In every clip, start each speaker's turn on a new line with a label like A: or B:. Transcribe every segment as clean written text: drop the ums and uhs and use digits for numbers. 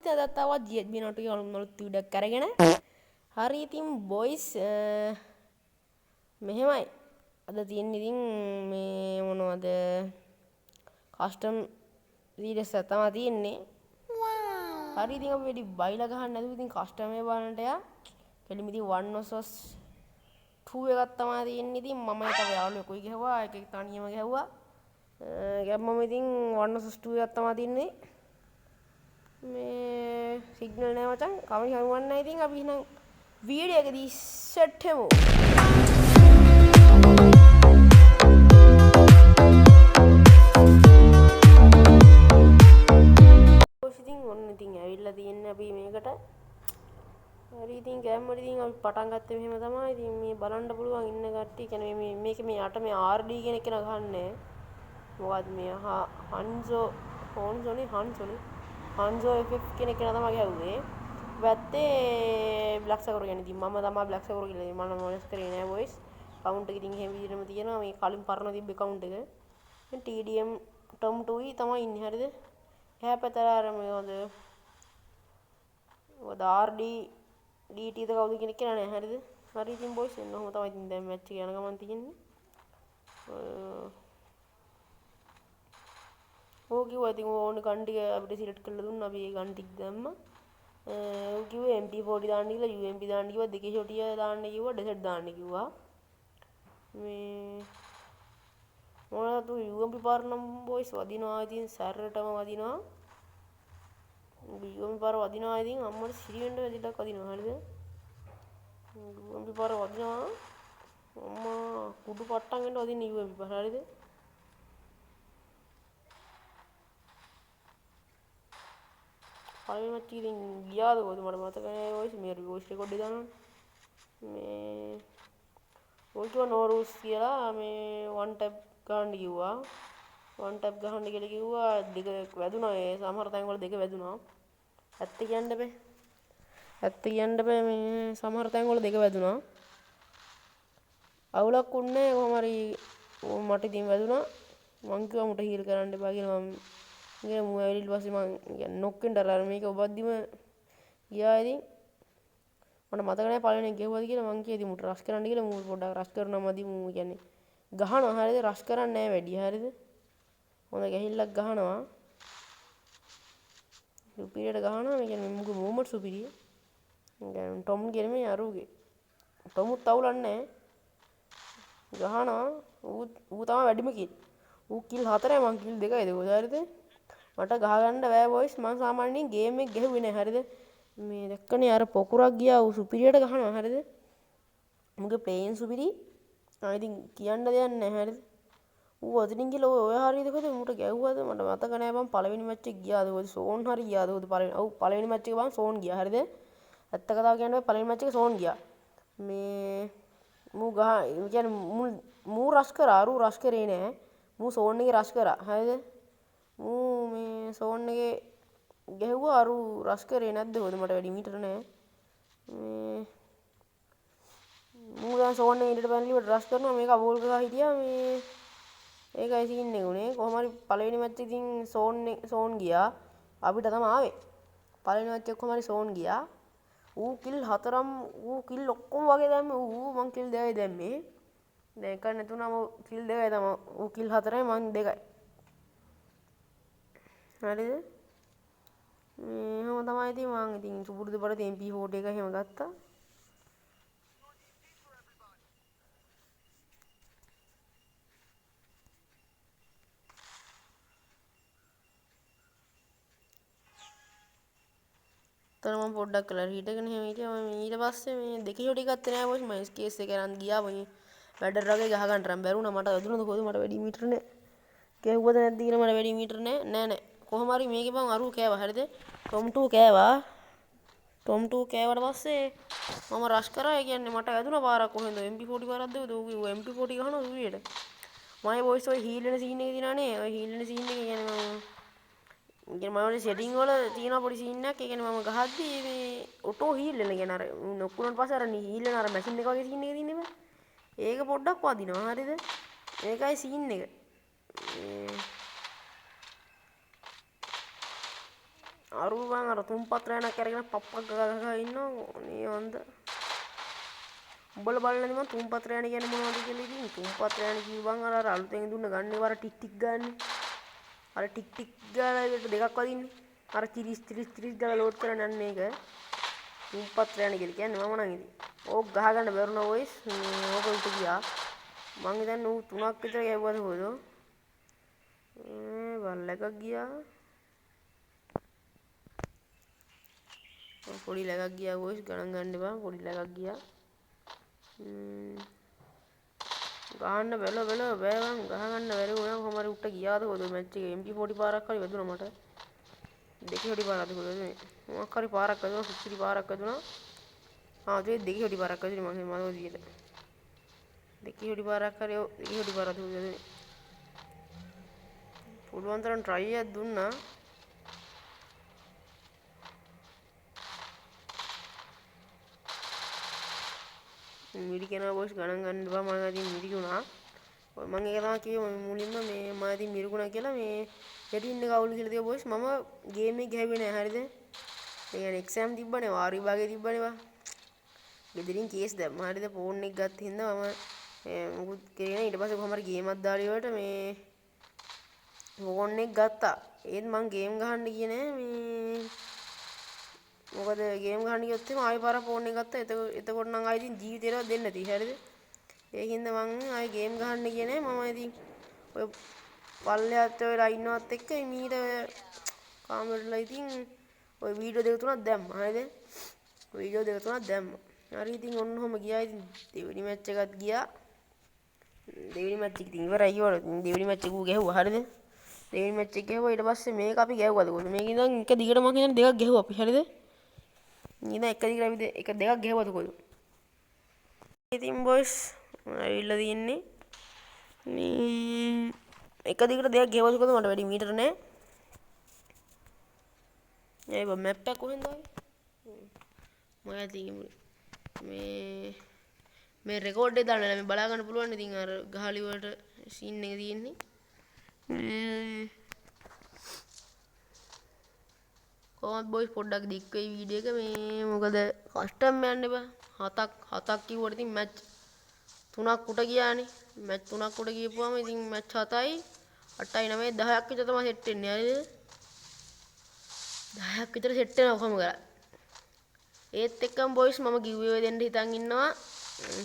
A: අදත් ආවත් GHB නොටික අලුත් වීඩියෝක් අරගෙන. හරි ඉතින් බොයිස් මෙහෙමයි. අද තියෙන්නේ ඉතින් මේ මොනවද කස්ටම් සීරීස් එක තමයි තියෙන්නේ. හරි ඉතින් අපි වැඩි බයිලා ගහන්න නැතුව ඉතින් කස්ටම් එක බලන්නට යා. කෙලිම ඉතින් 1 vs 2 එකක් තමයි තියෙන්නේ. ඉතින් මම තව යාළුවෙකුයි ගහුවා එක තනියම ගහුවා. ගැම්මම ඉතින් 1 vs 2 එකක් තමයි තියන්නේ. මේ සිග්නල් නෑ මචං කමෙන්ට් හමුවන්නේ නැහැ. ඉතින් අපි එහෙනම් වීඩියෝ එකදී සෙට් වෙමු. ඉතින් ඔන්න ඉතින් ඇවිල්ලා තියෙන්නේ අපි මේකට. හරි ඉතින් ගෑම්මට ඉතින් අපි පටන් ගත්තේ මෙහෙම තමයි. ඉතින් මේ බලන්න පුළුවන් ඉන්න කට්ටිය කියන්නේ මේ මේකේ මේ යට මේ RD කියන එක ගහන්නේ. මොකද්ද මේ හන්සෝ FF කෙනෙක් කෙනා තමයි ගැහුවේ. වැත්තේ බ්ලැක් සකෝර් කියන්නේ ඉතින් මම තමයි බ්ලැක් සකෝර් කියලා මම මොනස් කරේ නෑ වොයිස්. කවුන්ට් එක ඉතින් එහෙම විදිහටම තියෙනවා. මේ කලින් පරණ තිබ්බ කවුන්ට් එක. ඉතින් TDM Tom 2 තමයි ඉන්නේ හරිද? එහා පැත්තට අර මොකද RD DT ද කවුද කෙනෙක් කියලා නෑ හරිද? හරි ඉතින් බොයිස් එන්න ඔහොම තමයි ඉතින් දැන් මැච් එක යන ගමන් තියෙන්නේ. ඕක කිව්වා ඉතින් ඕන ගන් ටික අපිට සිලෙක්ට් කරලා දුන්නා. අපි ඒ ගන් ටික දැම්මා. ඕක කිව්වේ MP40 දාන්න කියලා UMP දාන්න කිව්වා. දෙකේ ෂොටිය දාන්න කිව්වා. ඩෙසර්ට් දාන්න කිව්වා. මේ මොනවද UMP පාර නම් බොයිස් වදිනවා. ඉතින් සැරටම වදිනවා. UMP පාර වදිනවා. ඉතින් අම්මට සිරිවෙන්න වැඩිලක් වදිනවා. හරිද? UMP පාර වදිනවා. අම්මා කුඩු පට්ටම් වෙන්න වදින්නේ UMP පාර. හරිද? පළවෙනි මැච් එකේ ඉතින් ගියාද කොහොමද මට මතක නෑ වොයිස්. මේ වොයිස් රෙකෝඩ් එක දානවා. මේ ඔය කිව්වා නෝ රූල්ස් කියලා මේ වන් ටැප් ගන්න කිව්වා. වන් ටැප් ගහන්න කියලා කිව්වා. දෙක වැදුනා. ඒ සමහර තැන් වල දෙක වැදුනා. ඇත්ත කියන්න බෑ. මේ සමහර තැන් වල දෙක වැදුනා. අවුලක් උන්නේ කොහොම හරි මට ඉතින් වැදුනා. මං කිව්වා මුට හීල් කරන්න එපා කියලා. මම ඉතින් මූ ඇවිල්ලා ඊට පස්සේ මං කියන්නේ නොක් වෙන්න අර මේක ඔබද්දිම ගියා. ඉතින් මට මතක නැහැ පළවෙනි එක ගෙවුවද කියලා. මං කිව්වා ඉතින් මුට රෂ් කරන්න කියලා. මූ පොඩ්ඩක් රෂ් කරනවා මදි. මූ කියන්නේ ගහනවා හරියද? රෂ් කරන්නේ නැහැ වැඩි හරියද? හොඳ ගැහිල්ලක් ගහනවා. සුපිරියට ගහනවා. මේ කියන්නේ මුගේ මූවමන්ට් සුපිරිය. يعني ටොම් කියන්නේ මේ අරුගේ. ටොමුත් අවුලක් නැහැ. ගහනවා. ඌ තමයි වැඩිම කිල්. ඌ කිල් 4යි මං කිල් 2යි දෙකෝද හරියද? මට ගහගන්න බෑ බොයිස්. මං සාමාන්‍යයෙන් ගේම් එක ගැහුවේ නෑ හරියද? මේ දැක්කනේ අර පොකුරක් ගියා. ඌ සුපිරියට ගහනවා හරියද? මුගේ ප්ලේන් සුපිරි. ඉතින් කියන්න දෙයක් නෑ හරියද? ඌ අතනින් ගිහලා ඔය හරියද කොහෙද මට ගැහුවද මට මතක නෑ. මං පළවෙනි මැච් එක ගියාද ඔය සෝන් හරි ගියාද ඔය පළවෙනි මැච් එක බං සෝන් ගියා හරියද? ඇත්ත කතාව කියන්න බෑ පළවෙනි මැච් එක සෝන් ගියා. මේ මූ කියන්නේ මූ රෂ් කරා. අරු රෂ් කරේ නෑ. මූ සෝන් එකේ රෂ් කරා හරියද? මූ මේ සෝන් එකේ ගැහුවා. අරු රෂ් කරේ නැද්ද කොහෙද මට වැඩි මීටර නෑ. මේ මූ දැන් සෝන් එකේ ඉඳලා පැනලිවට රෂ් කරනවා. මේක අවෝල් ගහලා හිටියා. මේ ඒකයි සීන් එක උනේ. කොහොම හරි පළවෙනි මැච් එකේ ඉතින් සෝන් ගියා. අපිට තමයි ආවේ. පළවෙනි මැච් එක කොහොම හරි සෝන් ගියා. ඌ කිල් 4ම් ඌ කිල් ඔක්කොම වගේ දැම්මේ. ඌ මං කිල් 2යි දැම්මේ. දැන් එක නැතුණම කිල් 2යි තමයි. ඌ කිල් 4යි මං 2යි. හරිද? එහෙම තමයි ඉතින් මං ඉතින් සුපුරුදු පරිදි MP40 එක එහෙම ගත්තා. තර මම පොඩ්ඩක් කළා හිටගෙන එහෙම හිටියා. මම ඊට පස්සේ මේ දෙකේ ෂොටි ගත්තේ නෑ බොස්. මම ස්කේස් එක අරන් ගියා. මේ වැඩර් වගේ ගහ ගන්න රම් බැරුණා. මට වැදුනද කොහෙද මට වැඩි මීටර නෑ. ගැහුවද නැද්ද කියලා මට වැඩි මීටර නෑ. කොහොම හරි මේකේ බං අරු කෑවා හරියද? ටොම් 2 කෑවා. ටොම් 2 කෑවට පස්සේ මම රෂ් කරා. ඒ කියන්නේ මට වැදුනා පාරක් කොහෙන්ද MP40 පාරක්ද ඌ MP40 ගහනවා සුවියට. මම බොයිස් ඔය හීල් වෙන සීන් එක දිනානේ. ඔය හීල් වෙන සීන් එක කියන්නේ මම සෙටින් වල තියෙන පොඩි සීන් එකක්. ඒ කියන්නේ මම ගහද්දී මේ ඔටෝ හීල් වෙන කියන්නේ අර නොක් වුණාට පස්සේ අර හීල් වෙන අර මැෂින් එක වගේ සීන් එක තියෙන්නේ බෑ. ඒක පොඩ්ඩක් වදිනවා හරියද? ඒකයි සීන් එක. අරු බං අර තුම්පත් රෑනක් අරගෙන පප්පක් ගගහ ඉන්නවා මේ වන්ද උඹලා බලන්නේ නැති මං තුම්පත් රෑන කියන්නේ මොනවද කියලා ඉතින් තුම්පත් රෑන කිව්වං අර අලුතෙන් දුන්න ගන්නේ වර ටික් ටික් ගන්න අර ටික් ටික් ගාලා එකට දෙකක් වදින්නේ අර 30 ගාලා ලෝඩ් කරන්න යන්නේ ඒක තුම්පත් රෑන කියලා කියන්නේ මම නම් ඉතින් ඕක ගහ ගන්න බැරුණා වොයිස් ඕක උට ගියා මං හිතන්නේ ඌ 3ක් විතර ගැව්වද හොයදෝ බල්ල එකක් ගියා පොඩි ලැගක් ගියා වොයිස් ගණන් ගන්න එපා පොඩි ලැගක් ගියා ගහන්න බැල බෑ මං ගහගන්න බැරි වුණා කොහොම හරි උට ගියාද හොයදෝ මැච් එකේ MP40 පාරක් හරි වැදුනා මට දෙකේ හොඩි පාරක්ද හොයදෝ මොකක් හරි පාරක් වැදුනා සුපිරි පාරක් වැදුනා ඒ දෙකේ හොඩි පාරක් වැදුනේ මම මම විදියට දෙකේ හොඩි පාරක් හරි දෙකේ හොඩි පාරක් හොයදෝ පුළුවන් තරම් try එකක් දුන්නා මිරි කෙනා බොස් ගණන් ගන්න එපා මම අදින් මිරි වුණා මම ඒක තමයි කිව්වේ මුලින්ම මේ මම අදින් මිරිකුණා කියලා මේ හෙඩි ඉන්න කවුල් කියලා තියා බොස් මම ගේම් එක ගහුවේ නෑ හරිද ඒ කියන්නේ එක්සෑම් තිබ්බනේ වාර විභාගේ තිබ්බනේ වා ගෙදරින් කේස් දැම්මා හරිද ෆෝන් එක ගත්ත හින්දා මම මුකුත් කරේ නෑ ඊට පස්සේ කොහොම හරි ගේමක් දාලා ඉවරට මේ ෆෝන් එක ගත්තා ඒත් මං ගේම් ගහන්න ගියේ නෑ මේ මොකද ගේම් ගහන්න ගියොත් එහම ආයෙ පාරක් ෆෝන් එක ගත්තා එතකොට නම් ආයෙ ඉතින් ජීවිතේවත් දෙන්න නැති හරිද ඒකින්ද මං ආයෙ ගේම් ගහන්න ගියේ නෑ මම ඉතින් ඔය පල්ලෙහාත් වෙලා ඉන්නවත් එක්ක මීට කාමරේලා ඉතින් ඔය වීඩියෝ දෙක තුනක් දැම්මා හරිද වීඩියෝ දෙක තුනක් දැම්මා හරි ඉතින් ඔන්නෝම ගියා ඉතින් දෙවෙනි මැච් එකත් ගියා දෙවෙනි මැච් එක ඉතින් ඉවරයි ඊවල දෙවෙනි මැච් එක ඌ ගැහුවා හරිද දෙවෙනි මැච් එක ගැහුවා ඊට පස්සේ මේක අපි ගැහුවාද කොහොමද මේක ඉඳන් එක දිගට මම හිතන්නේ දෙකක් ගැහුවා අපි හරිද ඉතින් එක දිගට අපි එක දෙකක් ගැහුවාද කොහොමද ඉතින් බොයිස් ඇවිල්ලා තියන්නේ මේ එක දිගට දෙකක් ගැහුවාද කොහොමද මට වැඩි මීටර නෑ ඒ බ මැප් එක කොහෙන්ද ආවේ මම ඇතින් මේ රෙකෝඩ් එක දාන්න මේ බලා ගන්න පුළුවන් ඉතින් අර ගහලි වලට සීන් එක තියෙන්නේ කොහොමද බොයිස් පොඩ්ඩක් දික් වෙයි වීඩියෝ එක මේ මොකද කස්ටම් යන්න එපා හතක් කිව්වට ඉතින් මැච් 3ක් උට ගියානේ මැච් 3ක් උට ගියපුවාම ඉතින් මැච් 7යි 8යි 9යි 10ක් විතර තමයි සෙට් වෙන්නේ හරිද 10ක් විතර සෙට් වෙනවා කොහොම කරා ඒත් එක්කම බොයිස් මම ගිව්වේ දෙන්න හිතන් ඉන්නවා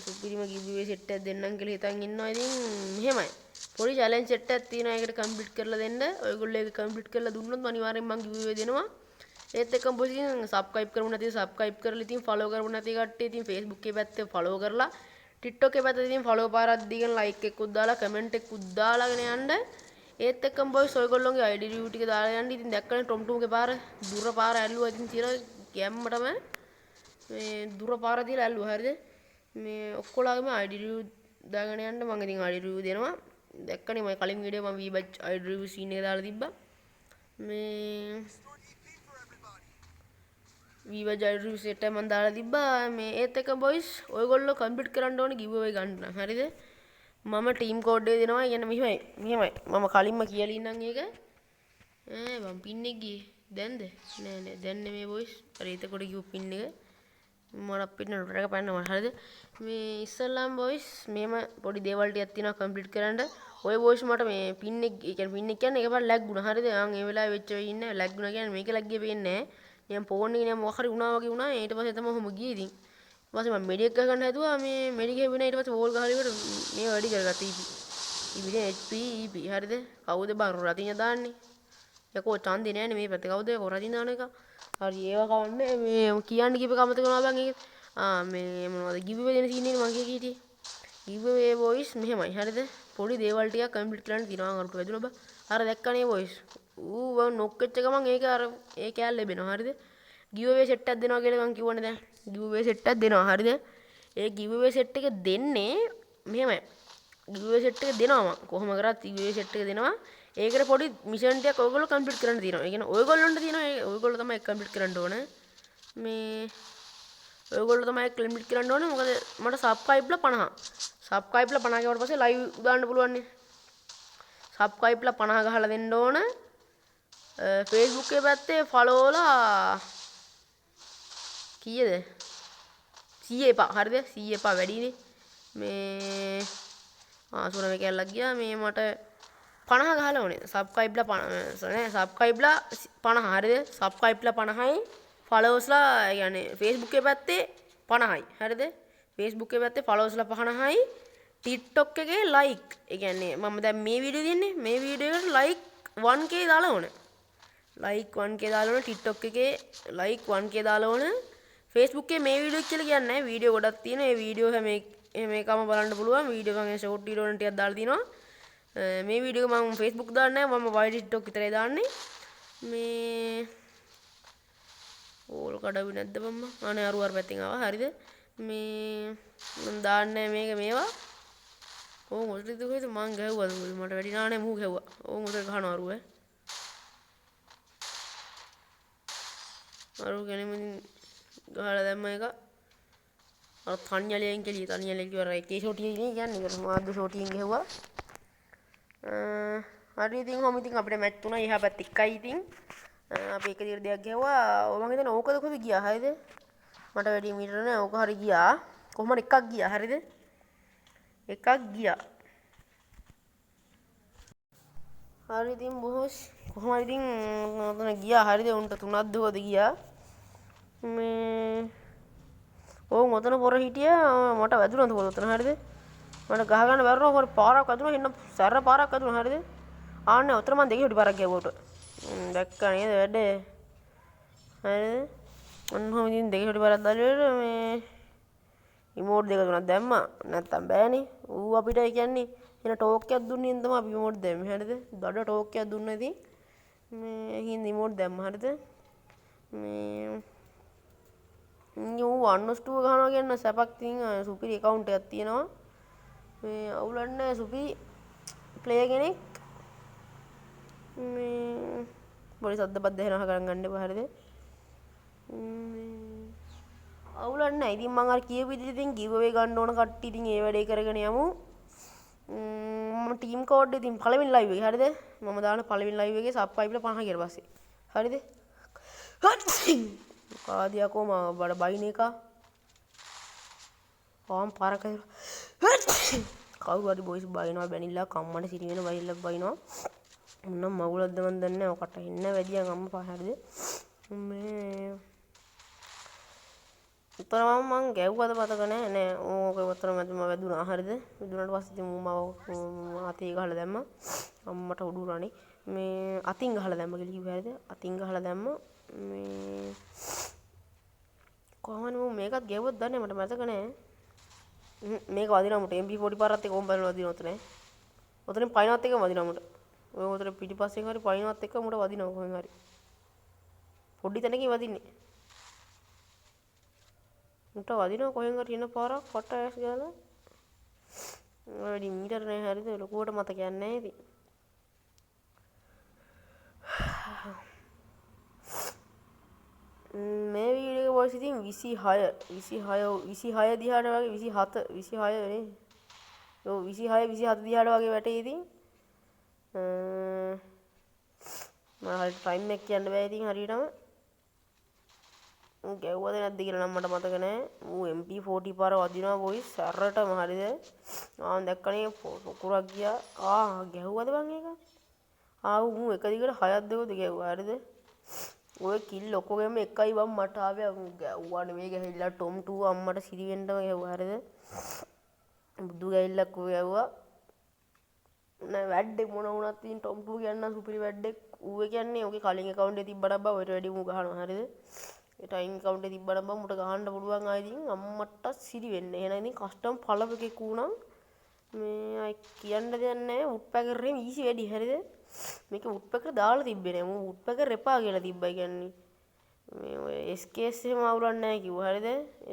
A: සුපිරිම ගිව්වේ සෙට් එකක් දෙන්නම් කියලා හිතන් ඉන්නවා ඉතින් මෙහෙමයි පොඩි චැලෙන්ජ් සෙට් එකක් තියෙනවා ඒකට කම්ප්ලීට් කරලා දෙන්න ඔයගොල්ලෝ ඒක කම්ප්ලීට් කරලා දුන්නොත් අනිවාර්යෙන් මම ගිව්වේ දෙනවා ඒත් එක්කම බොයිස් ඉතින් සබ්ස්ක්‍රයිබ් කරමු නැති සබ්ස්ක්‍රයිබ් කරලා ඉතින් ෆලෝ කරමු නැති කට්ටිය ඉතින් Facebook එකේ පැත්තේ ෆලෝ කරලා TikTok එකේ පැත්තේ ඉතින් ෆලෝ පාරක් දීගෙන ලයික් එකකුත් දාලා කමෙන්ට් එකකුත් දාලාගෙන යන්න ඒත් එක්කම බොයිස් ඔයගොල්ලෝගේ ID review ටික දාලා යන්න ඉතින් දැක්කනේ ටොම් ටුම්ගේ පාර දුර පාර ඇල්ලුවා ඉතින් තියලා ගැම්මටම මේ දුර පාර තියලා ඇල්ලුවා හරිද මේ ඔක්කොලාගේම ID review දාගෙන යන්න මම ඉතින් ID review දෙනවා දැක්කනේ මම කලින් වීඩියෝ මම V-batch ID review scene එක දාලා තිබ්බා මේ V-batch ID review set එක මම දාලා තිබ්බා මේ ඒත් එක බොයිස් ඔයගොල්ලෝ කම්ප්ලීට් කරන්න ඕනේ giveaway ගන්න හරිද මම ටීම් කෝඩ් එක දෙනවා කියන්නේ මෙහෙමයි මම කලින්ම කියලා ඉන්නම් ඒක මම පින් එක ගියේ දැන්ද නෑ දැන් නෙමෙයි බොයිස් අර එතකොට කිව්ව පින් එක මට පින්න නෝට් එක පන්න මට හරිද මේ ඉස්සල්ලාම බොයිස් මේම පොඩි දේවල් ටිකක් තියෙනවා කම්ප්ලීට් කරන්න ඔය බොයිස් මට මේ පින් එක කියන්නේ එකපාර ලැග් වුණා හරිද මම ඒ වෙලාවේ වෙච්ච වෙයි ඉන්නේ ලැග් වුණා කියන්නේ මේක ලැග් ගියේ වෙන්නේ නෑ මම ෆෝන් එකේ නෑ මොකක් හරි වුණා වගේ වුණා ඊට පස්සේ තමයි ඔහොම ගියේ ඉතින් ඊට පස්සේ මම මෙඩියක් ගන්න හැදුවා මේ මෙඩික් හෙව්වේ නෑ ඊට පස්සේ වෝල් ගහලා ඉවර මේ වැඩි කරගත්තා ඉපි HP EP හරිද කවුද බං රතිඤ්ඤ දාන්නේ යකෝ චන්දේ නෑනේ මේ පැත්තේ කවුද යකෝ රතින් දාන එක හරි ඒව කවන්නේ මේ කියන්න කිව්ව කමතක කරනවා බං ඒක මේ මොනවද ගිව්වේ දෙන සීන් එක මං කිය කීටි ගිව්වේ බොයිස් මෙහෙමයි හරිද පොඩි දේවල් ටිකක් කම්ප්ලීට් කරන්න තියෙනවා අර වැදුනා බං අර දැක්කනේ බොයිස් ඌ නොක් වෙච්ච ගමන් ඒක අර ඒ කෑල්ල ලැබෙනවා හරිද ගිව්වේ සෙට් එකක් දෙනවා කියලා මං කිව්වනේ දැන් ගිව්වේ සෙට් එකක් දෙනවා හරිද ඒ ගිව්වේ සෙට් එක දෙන්නේ මෙහෙමයි ගිව්වේ සෙට් එක දෙනවා මං කොහොම කරත් ගිව්වේ සෙට් එක දෙනවා ඒකට පොඩි මිෂන් ටිකක් ඔයගොල්ලෝ කම්ප්ලීට් කරන්න තියෙනවා. ඒ කියන්නේ ඔයගොල්ලන්ට තියෙනවා ඔයගොල්ලෝ තමයි කම්ප්ලීට් කරන්න ඕන. මේ ඔයගොල්ලෝ තමයි කම්ප්ලීට් කරන්න ඕන. මොකද මට සබ්ස්ක්‍රයිබ්ලා 50. සබ්ස්ක්‍රයිබ්ලා 50 ගාවට පස්සේ ලයිව් දාන්න පුළුවන් නේ. සබ්ස්ක්‍රයිබ්ලා 50 ගහලා දෙන්න ඕන. Facebook එකේ පැත්තේ ෆලෝලා කීයද 100 එපා හරිද 100 එපා වැඩිනේ මේ ආසුර මේ කැල්ලක් ගියා මේ මට 50 ගහලා ඕනේ සබ්ස්ක්‍රයිබ්ලා 50 නේ සබ්ස්ක්‍රයිබ්ලා 50 හරිද සබ්ස්ක්‍රයිබ්ලා 50යි ෆලෝවර්ස්ලා يعني Facebook එකේ පැත්තේ 50යි හරිද Facebook එකේ පැත්තේ ෆලෝවර්ස්ලා 50යි TikTok එකේ ලයික් ඒ කියන්නේ මම දැන් මේ වීඩියෝ දින්නේ මේ වීඩියෝ එකට ලයික් 1k දාලා ඕනේ ලයික් 1k දාලා ඕනේ TikTok එකේ ලයික් 1k දාලා ඕනේ Facebook එකේ මේ වීඩියෝ කියලා කියන්නේ නැහැ වීඩියෝ ගොඩක් තියෙනවා ඒ වීඩියෝ හැම එකම බලන්න පුළුවන් වීඩියෝ මම ෂෝට් වීඩියෝ වලින් ටිකක් දාලා තිනවා මේ වීඩියෝ එක මම Facebook දාන්නේ නැහැ මම වයිඩ් TikTok විතරයි දාන්නේ මේ ඕල් කඩවි නැද්ද මම අනේ අරුවර පැත්තෙන් ආවා හරිද මේ මම දාන්නේ මේක මේවා ඕ මොකටද කොහෙද මං ගැහුවද මට වැඩි නානේ මූ ගැහුවා ඕ මොකටද ගහනවා අරුව අරුව ගෙනෙමින් ගහලා දැම්ම එක අර තනියලෙන් කෙලිය තනියලෙන් කිව්වර ඒකේ ෂෝටිය ඉන්නේ කියන්නේ ඒක මාද්ද ෂෝටියෙන් ගැහුවා හරි ඉතින් කොහොම ඉතින් අපිට මැච් තුනයි එහා පැත්ත එකයි ඉතින් අපි එක දිගට දෙයක් ගැහුවා මම හිතන්නේ ඕකද කොහෙද ගියා හරිද මට වැඩි මීටර නෑ ඕක හරි ගියා කොහොම එකක් ගියා හරිද එකක් ගියා හරි ඉතින් බොහොස් කොහොමද ඉතින් උතන ගියා හරිද උන්ට 3ක් දුවද ගියා මේ ඕන් ඔතන පොර හිටියා මට වැදුනද කොහොමද ඔතන හරිද මට ගහ ගන්න බැරුණා කොහොම පාරක් වැදුනා එන්න සැර පාරක් වැදුනා හරිද ආන්නේ ඔතන මම දෙකේ හොඩි පාරක් ගියා උට දැක්කා නේද වැඩේ හරිද ඔන්නම ඉතින් දෙකේ හොඩි පාරක් දාලා මේ ඉමෝට් දෙක තුනක් දැම්මා නැත්තම් බෑනේ ඌ අපිට කියන්නේ එන ටෝක් එකක් දුන්නේ නම් තමයි අපි ඉමෝට් දැම්මේ හරිද දඩ ටෝක් එකක් දුන්නා ඉතින් මේ හින් ඉමෝට් දැම්මා හරිද මේ ඌ 1+2 ගහනවා කියන සැපක් තින් සුපිරි account එකක් තියෙනවා මේ අවුලක් නැහැ සුපිරි ප්ලේයර් කෙනෙක් මේ පොඩි සද්ද බද්ද එහෙම ගන්න එපා හරිද අවුලක් නැහැ ඉතින් මම අර කියපු විදිහට ඉතින් ගිව් අවේ ගන්න ඕන කට්ටිය ඉතින් ඒ වැඩේ කරගෙන යමු මම ටීම් කෝඩ් ඉතින් පළවෙනි ලයිව් එකේ හරිද මම දාන පළවෙනි ලයිව් එකේ සබ්ස්ක්‍රයිබ්ලා 50 කියලා පස්සේ හරිද කාදියාකෝ මම බඩ බයින එක ආම් පාරක කවුරු හරි බොයිස් බයිනවා බැනිලා කම්මඩ සිටි වෙන බයිල්ලක් බයිනවා මොනම් මගුලක්ද මන් දන්නේ නැහැ ඔකට එන්න වැඩියන් අම්මා හරිද මේ උතන මම ගැව්වද මතක නැහැ නෑ ඕක උතන මම වැදුනා හරිද වැදුනාට පස්සේ ඉතින් මම අතේ ගහලා දැම්මා අම්මට උඩුරානේ මේ අතින් ගහලා දැම්ම කියලා කිව්වා හරිද අතින් ගහලා දැම්ම මේ කොහොමද මම මේකත් ගැව්වද දන්නේ මට මතක නැහැ මේක වදිනා මුට MP40 පාරත් එක කොම් බලන වදිනවා උතන උතනින් පයින්වත් එක වදිනා මුට ඔය උතන පිටිපස්සෙන් හරි පයින්වත් එක මුට වදිනවා කොහෙන් හරි පොඩි තැනකින් වදින්නේ මුට වදිනවා කොහෙන් හරි එන පාරක් කොට ඇස් ගාලා වැඩි මීටර නෑ හරිද ලොකුවට මතකයක් නෑ ඉතින් මේ වීඩියෝ එක වොයිස් ඉතින් 26 දිහාට වගේ 26 නේ ඔව් 26 27 දිහාට වගේ වැටේ ඉතින් මම හරි ටයිම් එක කියන්න බෑ ඉතින් හරියටම ගැව්වද නැද්ද කියලා නම් මට මතක නෑ ඌ MP40 පාර වදිනවා වොයිස් සැරටම හරිද දැක්කනේ කුරක් ගියා ගැව්වද බං ඒක ඌ එක දිගට 6ක් දෙකද ගැව්වා හරිද ඔය කිල් ඔක්කොගෙම එකයි වම් මට ආවේ ගැව්වා නෙවෙයි ගහilla ටොම් 2 අම්මට සිරි වෙන්නම ගැව්වා හරිද බුදු ගැහිල්ලක් ඔය ගැව්වා නෑ වැඩක් මොන වුණත් ඉතින් ටොම් 2 කියන්න සුපිරි වැඩක් ඌ කියන්නේ ඔගේ කලින් account එකේ තිබ්බට බා ඔයට වැඩි ඌ ගහනවා හරිද ඒ ටයිම් account එකේ තිබ්බට බා මුට ගහන්න පුළුවන් ආයි ඉතින් අම්මට සිරි වෙන්නේ එහෙනම් ඉතින් කස්ටම් පළව එකේ කූණම් මේ අය කියන්න දෙයක් නෑ වුඩ් පැකර් එකෙන් ඊසි වැඩි හරිද මේක වුඩ් පැකර් දාලා තිබ්බේ නෑ මම වුඩ් පැකර් එපා කියලා තිබ්බයි කියන්නේ මේ ඔය SKS එහෙම අවුලක් නෑ කිව්වා හරිද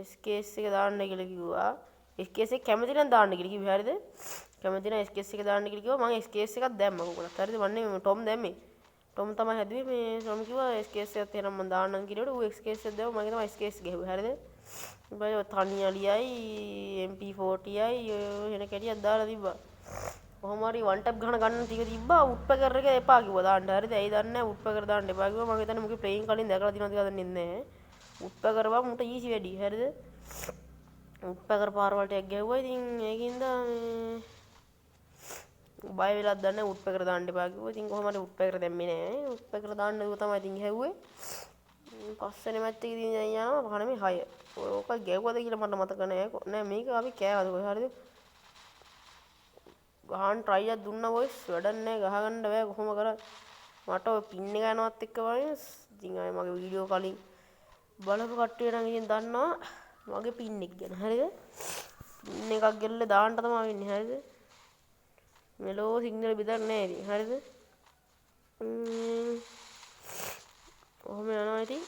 A: SKS එක දාන්න කියලා කිව්වා SKS එක කැමති නම් දාන්න කියලා කිව්වා හරිද කැමති නම් SKS එක දාන්න කියලා කිව්වා මම SKS එකක් දැම්මා කොහොමද හරිද වන්නේ ටොම් දැම්මේ ටොම් තමයි හැදුවේ මේ ටොම් කිව්වා SKS එකත් එහෙනම් මම දාන්නම් කියලාට ඌ SKS එක දැම්මා මම තමයි SKS ගැහුවේ හරිද ඊපස්සේ තනියලියයි MP40යි එන කැටියක් දාලා තිබ්බා කොහොම හරි වන් ටැප් ගන්න ටික තිබ්බා උඩ්පැකර් එක එපා කිව්වා දාන්න. හරිද? ඇයි දන්නේ නැහැ උඩ්පැකර් දාන්න එපා කිව්වා. මම හිතන්නේ මුගේ ප්ලේයින් කලින් දැකලා තියෙනවද කියලා දන්නේ නැහැ. උඩ්පැකර් බා මුට ඊසි වැඩි. හරිද? උඩ්පැකර් පාරවල් ටිකක් ගැහුවා. ඉතින් ඒකින්ද බය වෙලා දන්නේ උඩ්පැකර් දාන්න එපා කිව්වා. ඉතින් කොහොම හරි උඩ්පැකර් දැම්මේ නැහැ. උඩ්පැකර් දාන්න දුව තමයි ඉතින් ගැහුවේ. පස්වෙනි මැච් එකේ ඉතින් යනවා කන මේ 6. ඕක ගැහුවද කියලා මට මතක නැහැ. නෑ මේක අපි කෑවද කොහේ හරිද? ගහන්න try එකක් දුන්නා boys වැඩක් නැහැ ගහගන්න බෑ කොහොම කරත් මට ඔය පින් එක යනවත් එක්ක වගේ ඉතින් ආයේ මගේ වීඩියෝ කලින් බලපු කට්ටිය නම් ඉතින් දන්නවා මගේ පින් එක ගැන හරිද පින් එකක් ගෙල්ල දාන්න තමයි වෙන්නේ හරිද මෙලෝ සිග්නල් බෙදන්නේ නැහැ ඉතින් හරිද කොහොම යනවා ඉතින්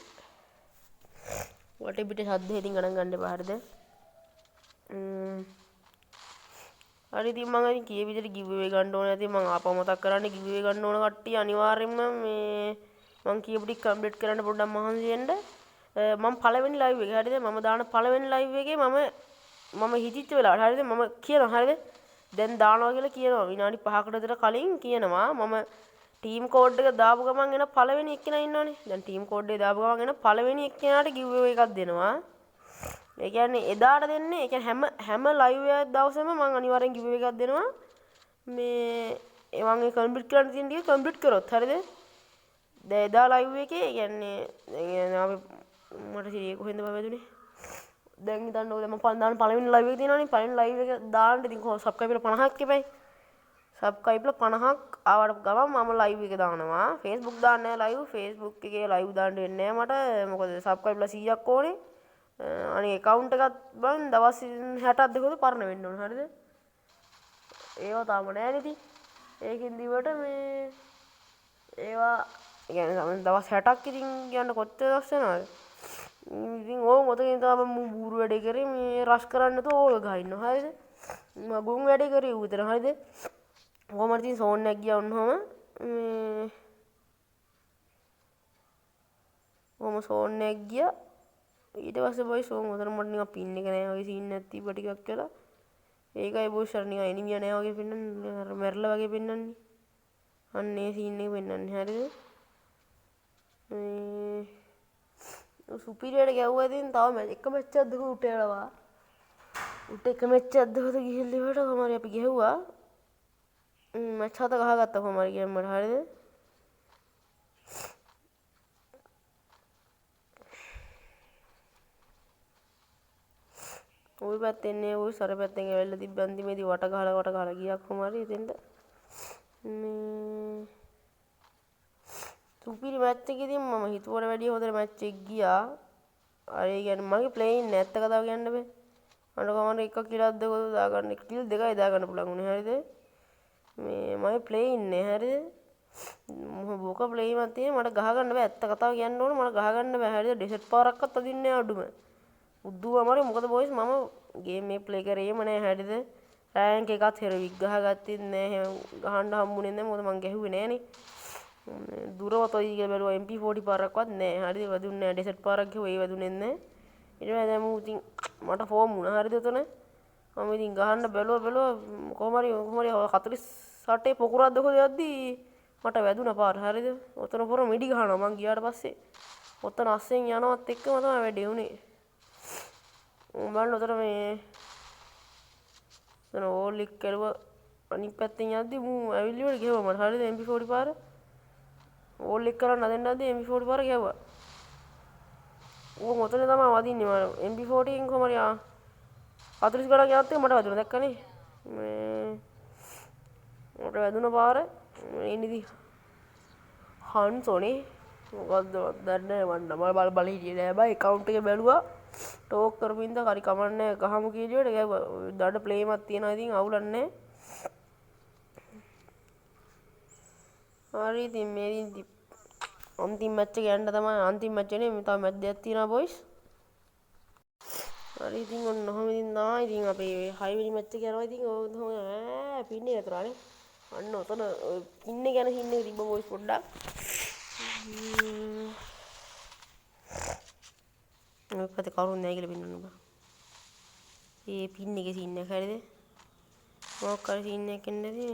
A: වටේ පිටේ සද්ද ඉතින් ගණන් ගන්න එපා හරිද හරි ඉතින් මම ඉතින් කීයේ විදිහට giveaway ගන්න ඕනේ නැති මම ආපහු මතක් කරන්නේ giveaway ගන්න ඕන කට්ටිය අනිවාර්යෙන්ම මේ මම කියපු ටික කම්ප්ලීට් කරන්න පොඩ්ඩක් මහන්සි වෙන්න මම පළවෙනි live එකේ හරිද මම දාන පළවෙනි live එකේ මම හිතිච්ච වෙලාවට හරිද මම කියනවා හරිද දැන් දානවා කියලා කියනවා විනාඩි 5කට විතර කලින් කියනවා මම ටීම් කෝඩ් එක දාපු ගමන් එන පළවෙනි එක්කෙනා ඉන්නවනේ දැන් ටීම් කෝඩ් එක දාපු ගමන් එන පළවෙනි එක්කෙනාට giveaway එකක් දෙනවා ඒ කියන්නේ එදාට දෙන්නේ ඒ කියන්නේ හැම live එක දවසෙම මම අනිවාර්යෙන් giveaway එකක් දෙනවා මේ මම ඒ කම්ප්ලීට් කරන්න තියෙන ටික කම්ප්ලීට් කරොත් හරිද දැන් එදා live එකේ ඒ කියන්නේ අපි මට සිරිය කොහෙන්ද වැදුනේ දැන් හිතන්න ඕක මම දාන පළවෙනි live එක තියෙනවනේ පළවෙනි live එක දාන්න ඉතින් කොහොම subscriber 50ක් එපයි subscriber 50ක් ආවට ගමන් මම live එක දානවා Facebook දාන්නේ නැහැ live Facebook එකේ live දාන්න වෙන්නේ නැහැ මට මොකද subscriber 100ක් ඕනේ අනේ account එකත් බං දවස් 60ක් දෙකද පරණ වෙන්න ඕන හරිද ඒවා තාම නැහැ නේ ඉතින් ඒකින් දිවට මේ ඒවා කියන්නේ දවස් 60ක් ඉතින් කියන්න කොච්චර දවස් වෙනවද ඉතින් ඕක මොතකින් තමයි මම බූරු වැඩේ කරේ මේ රෂ් කරන්න නැතුව ඕක ගහින්නවා හරිද මම ගුන් වැඩේ කරේ උතන හරිද කොහොම හරි ඉතින් සෝන් එකක් ගියා වුණාම මේ කොහොම සෝන් එකක් ගියා ඊට පස්සේ බොයිස් ඕන් උතන මට නිකන් පින් එක නෑ වගේ සීන් එකක් තිබ්බ ටිකක් කියලා ඒකයි බොයිස් අර නිකන් එනිමියා නෑ වගේ පෙන්නන්නේ අර මැරලා වගේ පෙන්නන්නේ අන්න ඒ සීන් එක පෙන්නන්නේ හරිද මේ සුපිරියට ගැව්වා ඉතින් තව එක මැච් එකක් දෙක උට යනවා උට එක මැච් එකක් දෙක ගිහින් ඉවරට කොහම හරි අපි ගැහුවා මැච් 7 ගහගත්තා කොහම හරි ගේමකට හරිද ওই පැත්තෙන් නේ ওই සර පැත්තෙන් ඇවිල්ලා තිබ්බ අන්තිමේදී වට ගහලා ගියා කොහම හරි එතෙන්ට මේ සුපිරි මැච් එකකින් මම හිතුවට වැඩිය හොඳ මැච් එකක් ගියා අර ඒ කියන්නේ මගේ ප්ලේයින් නැත්ත කතාව කියන්න බෑ මට කොහොමද එක කිලක් දෙකක් දාගන්න කිල් දෙකයි දාගන්න පුළුවන් උනේ හරිද මේ මගේ ප්ලේයින් නේ හරිද මොහ බෝක ප්ලේයින් එකක් තියෙන මට ගහගන්න බෑ ඇත්ත කතාව කියන්න ඕන මට ගහගන්න බෑ හරිද ඩෙසර්ට් පාරක්වත් අදින්නේ නැහැ අඩුම උද්දුව අමාරුයි මොකද බොයිස් මම ගේම් එක ප්ලේ කරේම නැහැ හරිද රෑන්ක් එකත් හෙරවික් ගහගත්තේ නැහැ ගහන්න හම්බුනේ නැහැ මොකද මං ගැහුවේ නැහනේ දුරවත් ඔය කියලා බැලුවා MP40 පාරක්වත් නැහැ හරිද වැදුන්නේ නැහැ ඩෙසර්ට් පාරක් ගිහුවා ඒ වැදුනේ නැහැ ඊට පස්සේ දැන් මම ඉතින් මට ෆෝම් වුණා හරිද උතන මම ඉතින් ගහන්න බැලුවා කොහොම හරි 48 පොකුරක් දෙක යද්දී මට වැදුනා පාර හරිද උතන පොර මිඩි ගහනවා මං ගියාට පස්සේ උතන අස්සෙන් යනවත් එක්කම තමයි වැඩේ උනේ උඹන් උතන මේ උතන ඕලික් කරුවා අනිත් පැත්තෙන් යද්දී මූ ඇවිල්ලි වල ගෙවුවා මට හරිද MP40 පාර ඕලික් කරන්න හදන්න යද්දී MP40 පාර ගෙවුවා ඌ මොතන තමයි වදින්නේ මම MP40 එකෙන් කොහම හරි 40 ගණන් යනත් මට වැදුණා දැක්කනේ මේ මට වැදුන පාර එන්නේදී හන්සෝනේ මොකද්ද දන්නේ මම බල හිටියේ නෑ බයි account එකේ බැලුවා ටෝක් කරපු ඉඳ හරි කමන්නේ ගහමු කීලියට ගැව්වා දඩ ප්ලේම් එකක් තියෙනවා ඉතින් අවුලක් නැහැ හරි ඉතින් මේ ඉතින් අන්තිම මැච් එක යන්න තමයි අන්තිම මැච් එකනේ මේ තව මැච් දෙකක් තියෙනවා බොයිස් හරි ඉතින් ඔන්න ඔහොම ඉතින් තමයි ඉතින් අපේ 6 වෙනි මැච් එක යනවා ඉතින් ඔහොම පින්නේ අතරනේ අන්න ඔතන පින්නේ ගැන හින්නේ තිබ්බ බොයිස් පොඩ්ඩක් ඔය පැත්තේ කවුරුත් නැහැ කියලා පින්නන්න බා ඒ පින් එකේ සීන් එක හරියද මොකක් හරි සීන් එකක් එන්නේ නැති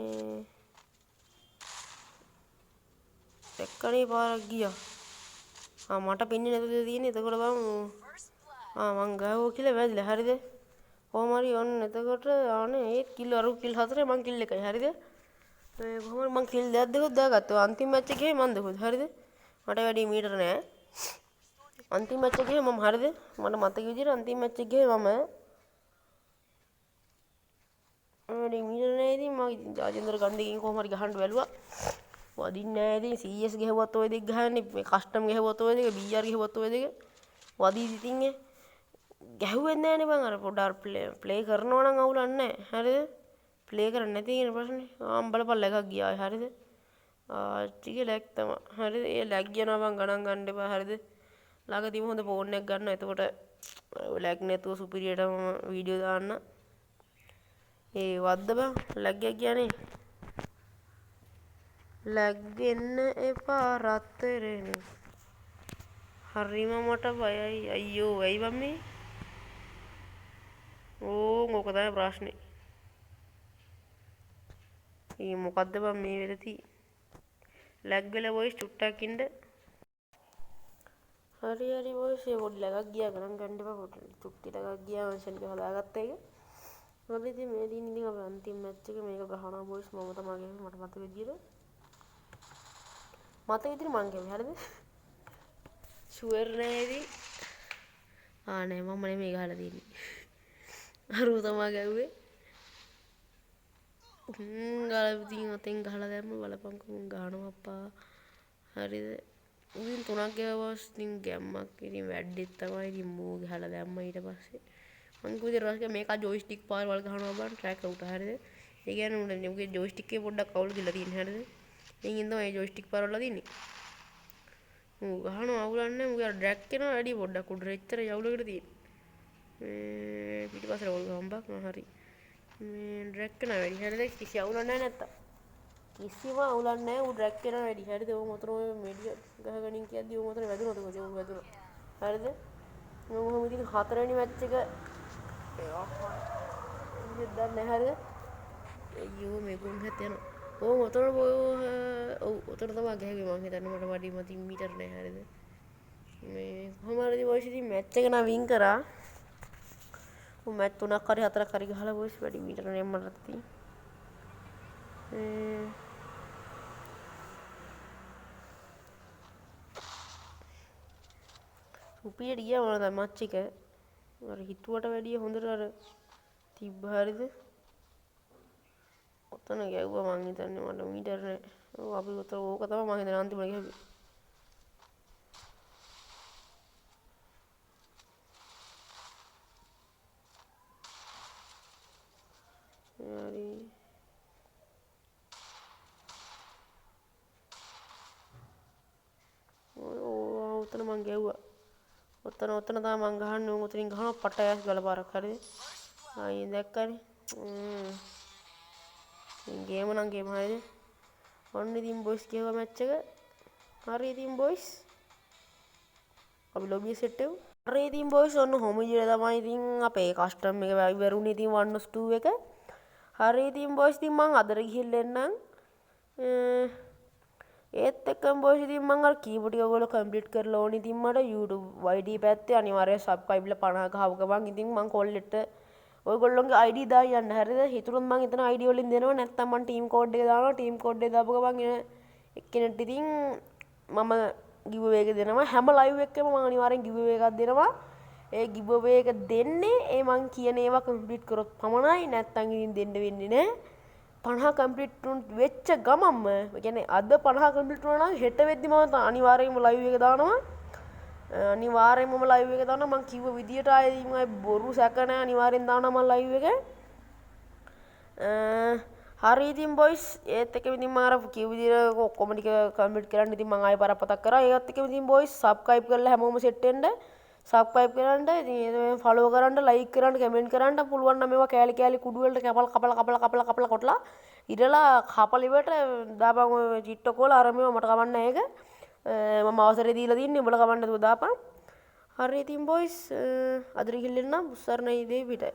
A: එක්කනේ පාරක් ගියා. මට පෙන්නේ නැතුද තියෙන්නේ. එතකොට බං මං ගාවෝ කියලා වැදිලා. හරිද? කොහොම හරි ඔන්න එතකොට අනේ ඒ කිල් අර කිල් 4 මං කිල් 1යි. හරිද? මේ කොහොමද මං කිල් දෙකක් දෙකක් දාගත්තා. අන්තිම මැච් එකේ මං දෙකද. හරිද? මට වැඩි මීටර නෑ. අන්තිම මැච් එකේ මම හරිද? මට මතක විදිහට අන්තිම මැච් එකේ මම වැඩි මීටර නෑ. ඉතින් මම රාජේන්ද්‍ර ගන්දිකින් කොහොම හරි ගහන්න බැලුවා. වදින්නේ නෑ. ඉතින් CS ගහුවත් ඔය දෙක ගහන්නේ. මේ කස්ටම් ගහුවත් ඔය දෙක, BR ගහුවත් ඔය දෙක. වදීදි ඉතින් ගැහුවෙත් නෑනේ බං. අර පොඩ්ඩක් ප්ලේ කරනවා නම් අවුලක් නෑ. හරිද? ප්ලේ කරන්නේ නැති කියන ප්‍රශ්නේ. බලපන් ලැගක් ගියා. හරිද? ආච්චිගේ ලැග් තමයි. හරිද? ඒ ලැග් යනවා බං ගණන් ගන්න එපා. හරිද? ළඟදීම හොඳ ෆෝන් එකක් ගන්න. එතකොට ලැග් නැතුව සුපිරියටම වීඩියෝ දාන්න. ඒ වද්ද බං ලැග් එක කියන්නේ. ලැග් එන්න එපා රත්තරනේ. හරිම මට බයයි අයියෝ. ඇයි බං මේ? ඕක තමයි ප්‍රශ්නේ. මොකද්ද බං මේ වෙලදී? ලැග් වෙලා වොයිස් චුට්ටක් ඉන්න. හරි වොයිස් ඒ පොඩි ලැගක් ගියා ගණන් ගන්න එපා. පොඩි චුට්ටි ලැගක් ගියා මං එක හදාගත්ත එක. හරි ඉතින් මේ දින ඉතින් අපි අන්තිම මැච් එක මේක ගහනවා වොයිස් මම තමයි ගහන්නේ මට මතක විදියට. මතක විදියට මං ගහන්නේ. හරිද? ෂුවර් නෑ ඉතින්. නෑ මම නෙමෙයි ගහලා තියෙන්නේ. අරුව තමයි ගැව්වේ. ගාලපතින් ඔතෙන් ගහලා දැම්ම බලපංකෝ ගහනවා අප්පා. හරිද? ඉතින් 3ක් ගෑවස් ඉතින් ගැම්මක් ඉතින් වැඩිත් තමයි ඉතින් මූ ගහලා දැම්ම ඊට පස්සේ මං කිව්වේ රස්ක මේක ජොයිස්ටික් පාර වල ගහනවා බං ට්‍රැක් අවුට්. හරිද? ඒ කියන්නේ උගේ ජොයිස්ටික් එකේ පොඩ්ඩක් අවුල් ගිහලා තියෙන. හරිද? එයින් තමයි ජොයිස්ටික් පාර වල දින්නේ. මූ ගහනවා අවුලක් නැහැ. මූ අර ඩ්‍රැග් කරනවා වැඩි පොඩ්ඩක් උඩ එච්චර යවුලකට තියෙන්නේ. මේ පිටිපස්සට ඕල් ගහම්බක් හරි. මේ ඩ්‍රැග් කරනවා වැඩි. හරිද? කිසි අවුලක් නැහැ නැත්තම්. කිසිම අවුලක් නැහැ. ඌ ඩ්‍රැග් කරනවා වැඩි. හරිද? ඌ මොතන ඔය මෙඩිය ගහගනින් කියද්දි ඌ මොතන වැදුනද කොහෙද? ඌ වැදුනා. හරිද? මම ඉතින් 4 වෙනි මැච් එක දන්නේ හරිද? අයියෝ මේ ගොන් හැත් යනවා. ඔව් ඔතන ඔව් ඔතන තමයි ගහුවේ මං හිතන්නේ මට වඩි මතින් මීටර නැහැ. හරිද? මේ කොහොම හරි වොයිස් ඉතින් මැච් එක නම් වින් කරා. ඌ මැච් 3ක් හරි 4ක් හරි ගහලා වොයිස් වැඩි මීටර නේ මට තියෙන්නේ. සුපිරියට ගියා මොනවද මැච් එක. අර හිතුවට වැඩිය හොඳට අර තිබ්බ. හරිද? ඔතන ගැව්වා මං හිතන්නේ මට මීටර නෑ. ඔව් අපි ඔතන ඕක තමයි මං හිතන්නේ අන්තිමට ගැහුවේ. හරි. ඔතන මං ගැව්වා. ඔතන තමයි මං ගහන්නේ. උතරින් ගහනවා පටයස් ගලපාරක්. හරිද? ආයේ දැක්කනේ. ගේම නම් ගේම. හරිද? ඔන්න ඉතින් බොයිස් කියව මැච් එක. හරි ඉතින් බොයිස්. අපි ලොබිය සෙට් එකමු. හරි ඉතින් බොයිස් ඔන්න හොම විදියට තමයි ඉතින් අපේ කස්ටම් එක ඉවරුනේ ඉතින් 1-2 එක. හරි ඉතින් බොයිස් ඉතින් මං අදට ගිහිල්ලා එන්නම්. ඒත් එක්කම බොයිස් ඉතින් මං අර කීප ටික ඔයගොල්ලෝ කම්ප්ලීට් කරලා ඕනේ. ඉතින් මට YouTube YT පැත්තේ අනිවාර්යයෙන් සබ්ස්ක්‍රයිබ් ලා 50 ගහවක බං. ඉතින් මං කොල්ලෙට ඔයගොල්ලෝගේ ID දාලා යන්න. හරිද? හිතුනොත් මං එතන ID වලින් දෙනවා. නැත්නම් මං ටීම් කෝඩ් එක දානවා. ටීම් කෝඩ් එක දාපුව ගමන් එක්කෙනෙක්ට ඉතින් මම giveaway එක දෙනවා. හැම live එකකම මං අනිවාර්යෙන් giveaway එකක් දෙනවා. ඒ giveaway එක දෙන්නේ ඒ මං කියන ඒවා කම්ප්ලීට් කරොත් පමණයි. නැත්නම් ඉතින් දෙන්න වෙන්නේ නැහැ. 50 කම්ප්ලීට් වෙච්ච ගමන්ම ඒ කියන්නේ අද 50 කම්ප්ලීට් වුණා නම් හෙට වෙද්දි මම අනිවාර්යෙන්ම live එක දානවා. අනිවාර්යෙන්ම මම live එක දානවා. මං කිව්ව විදියට ආයේ මම බොරු සැක නැහැ. අනිවාර්යෙන් දානවා මම live එක. හරි ඉතින් බොයිස් ඒත් එක්කම ඉතින් මම අර කිව්ව විදියට ඔක්කොම ටික කම්ප්ලීට් කරන්න ඉතින් මම ආයෙ පාරක් පතක් කරා. ඒත් එක්කම ඉතින් බොයිස් සබ්ස්ක්‍රයිබ් කරලා හැමෝම සෙට් වෙන්න. සබ්ස්ක්‍රයිබ් කරන්න, ඉතින් ෆලෝ කරන්න, ලයික් කරන්න, කමෙන්ට් කරන්න පුළුවන් නම් මේවා කෑලි කෑලි කුඩු වලට කපලා කොටලා ඉරලා කපල ඉවට දාපන් ඔය චිට්ටෝ කෝල අර මේවා මට කවන්න නැහැ ඒක. මම අවසරය දීලා තින්නේ උඹලා කවන්න නැතුව දාපන්. හරි ඉතින් බොයිස් අදට ගිහින් එන්නම්. උස්සරණයි දේ පිටයි.